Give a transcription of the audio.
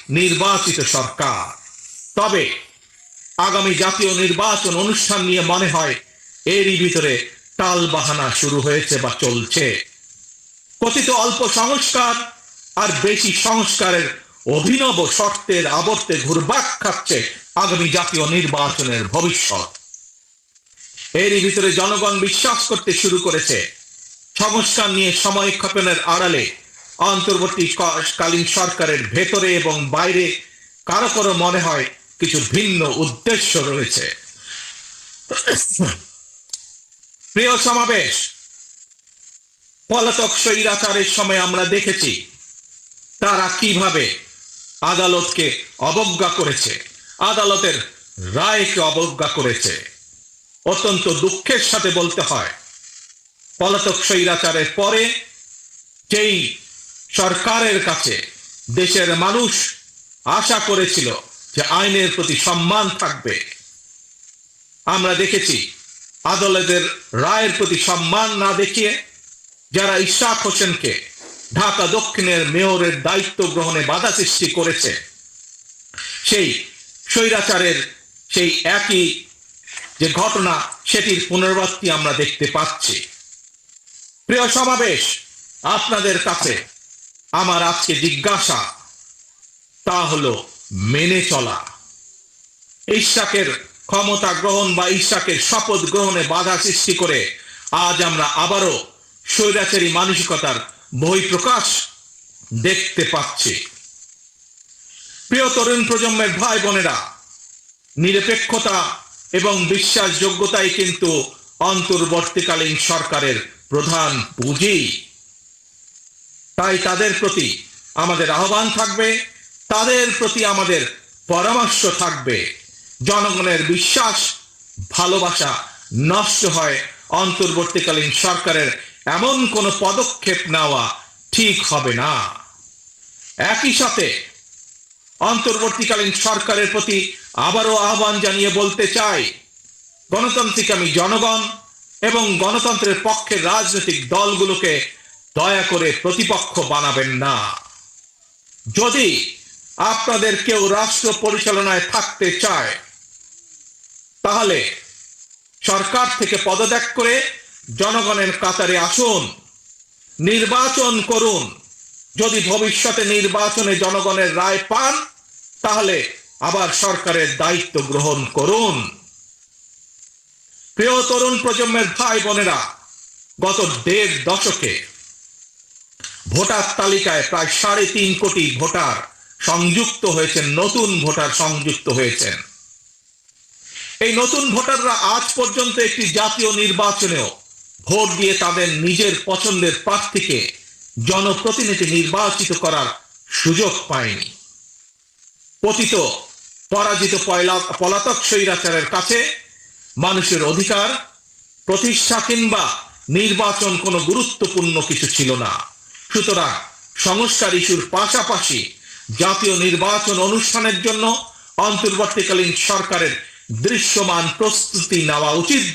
নির্বাচিত সরকার। তবে আগামী জাতীয় নির্বাচন অনুষ্ঠান নিয়ে মনে হয় এরই ভিতরে টালবাহানা শুরু হয়েছে বা চলছে। কথিত অল্প সংস্কার আর বেশি সংস্কারের অভিনব শর্তের আবর্তে ঘুরপাক খাচ্ছে আগামী জাতীয় নির্বাচনের ভবিষ্যৎ। এরই ভিতরে জনগণ বিশ্বাস করতে শুরু করেছে সংস্কার নিয়ে সময় ক্ষেপণের আড়ালে অন্তর্বর্তীকালীন সরকারের ভেতরে এবং বাইরে কারো কারো মনে হয় কিছু ভিন্ন উদ্দেশ্য রয়েছে। প্রিয় সমাবেশ, পলাতক স্বৈরাচারের সময় আমরা দেখেছি তারা কিভাবে আদালতকে অবজ্ঞা করেছে, আদালতের রায়কে অবজ্ঞা করেছে। অত্যন্ত দুঃখের সাথে বলতে হয়, পলাতক স্বৈরাচারের পরে যেই সরকারের কাছে দেশের মানুষ আশা করেছিল যে আইনের প্রতি সম্মান থাকবে, আমরা দেখেছি আদালতের রায়ের প্রতি সম্মান না দেখিয়ে যারা ইশরাক হোসেনকে ঢাকা দক্ষিণের মেয়রের দায়িত্ব গ্রহণে বাধা সৃষ্টি করেছে, সেই স্বৈরাচারের সেই একই যে ঘটনা সেটির পুনরাবৃত্তি আমরা দেখতে পাচ্ছি। প্রিয় সমাবেশ, আপনাদের কাছে আমার আজকে জিজ্ঞাসা, তা হলো মেনে চলা। ইশরাকের ক্ষমতা গ্রহণ বা ইশরাকের শপথ গ্রহণে বাধা সৃষ্টি করে আজ আমরা আবারও স্বৈরাচারী মানসিকতার বহিঃপ্রকাশ দেখতে পাচ্ছি। প্রিয় তরুণ প্রজন্মের ভাই বোনেরা, নিরপেক্ষতা এবং বিশ্বাসযোগ্যতাই কিন্তু অন্তর্বর্তীকালীন সরকারের প্রধান পুঁজি। তাই তাদের প্রতি আমাদের আহ্বান থাকবে, তাদের প্রতি আমাদের পরামর্শ থাকবে। জনগণের বিশ্বাস ভালোবাসা নষ্ট হয় অন্তর্বর্তীকালীন সরকারের এমন কোনো পদক্ষেপ নেওয়া ঠিক হবে না। একই সাথে অন্তর্বর্তীকালীন সরকারের প্রতি আবারও আহ্বান জানিয়ে বলতে চাই, গণতান্ত্রিক আমি জনগণ এবং গণতন্ত্রের পক্ষের রাজনৈতিক দলগুলোকে দয়া করে প্রতিপক্ষ বানাবেন না। যদি আপনাদের কেউ রাষ্ট্র পরিচালনায় থাকতে চায়, তাহলে সরকার থেকে পদত্যাগ করে জনগণের কাতারে আসুন, নির্বাচন করুন। যদি ভবিষ্যতে নির্বাচনে জনগণের রায় পান, তাহলে আবার সরকারের দায়িত্ব গ্রহণ করুন। প্রিয় তরুণ প্রজন্মের ভাই বোনেরা, গত 1.5 দশকে ভোটার তালিকায় প্রায় 3.5 কোটি ভোটার সংযুক্ত হয়েছেন, নতুন ভোটার সংযুক্ত হয়েছেন। এই নতুন ভোটাররা আজ পর্যন্ত একটি জাতীয় নির্বাচনেও ভোট দিয়ে তাদের নিজের পছন্দের প্রার্থীকে জনপ্রতিনিধি নির্বাচিত করার সুযোগ পায়নি। পতিত পরাজিত পলাতক স্বৈরাচারের কাছে মানুষের অধিকার প্রতিষ্ঠা কিংবা নির্বাচন কোনো গুরুত্বপূর্ণ কিছু ছিল না। সুতরাং সংস্কার ইস্যুর পাশাপাশি জাতীয় নির্বাচন অনুষ্ঠানের জন্য অন্তর্বর্তীকালীন সরকারের দৃশ্যমান প্রস্তুতি নেওয়া উচিত।